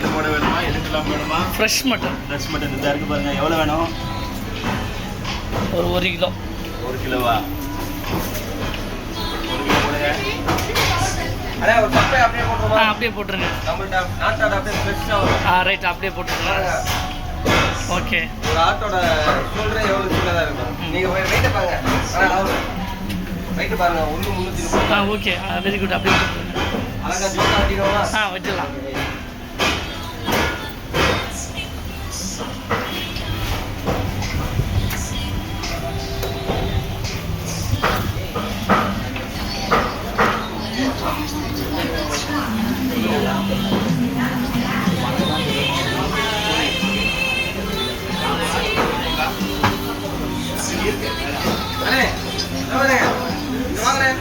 எலும்போட வேணுமா எலும்பெல்லாம் வேணுமா? Fresh mutton. ஃப்ரெஷ் மட்டன் இதாக இருக்குது பாருங்கள். எவ்வளோ வேணும்? ஒரு கிலோ. 1 கிலோவா? 1 கிலோ போடுங்க. அண்ணா ஒரு பப்பை அப்படியே போட்டுருமா? அப்படியே போட்டுருங்க. நம்மள்ட்ட நாட்டாட அப்படியே ஃப்ரெஷ்ஷாக வரும். ரைட் அப்படியே போட்டுருங்க. ஓகே. ஒரு ஆட்டோட ஷோல்டரே எவ்வளோ சின்னதாக இருக்கும். நீங்கள் வெயிட்டை பாருங்க. வெயிட்டு பாருங்க. 1 330. Okay very good. அப்படியே போட்டுருங்க. அழகா ஜோக்கா வட்டிடுவோமா? வச்சிடலாம். அண்ணே